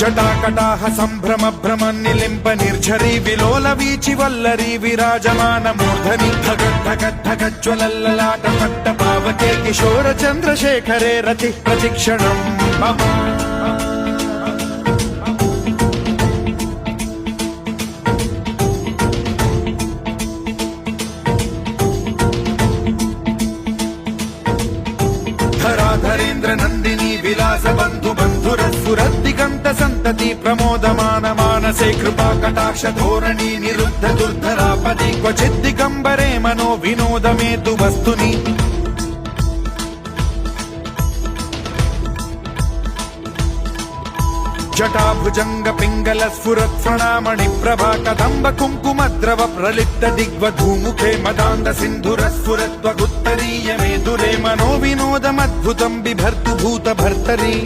జటాకటాహ సంభ్రమ భ్రమ నిలింప నిర్ఝరీ విలోల వీచి వల్లరీ విరాజమాన మూర్ధని ధగద్ధగద్ధగజ్వలల్లలాట పట్ట పావకే కిశోర చంద్రశేఖరే రతి ప్రతిక్షణం ధరాధరేంద్ర నందిని విలాస బంధు బంధురస్ఫురద్దిగంత సంతతి ప్రమోదమాన మానసే కృపా కటాక్ష ధోరణి నిరుద్ధ దుర్ధరాపది క్వచిద్దిగంబరే మనో వినోదమేతు వస్తుని జటాభుజంగ పింగళ స్ఫురత్ఫణామణి ప్రభా కదంబ కుంకుమద్రవ ప్రలిప్త దిగ్వధూముఖే మదాంద సింధుర స్ఫురత్వగుత్తరీయమే దురే మనో వినోదమద్భుతం బిభర్తు భూత భర్తరి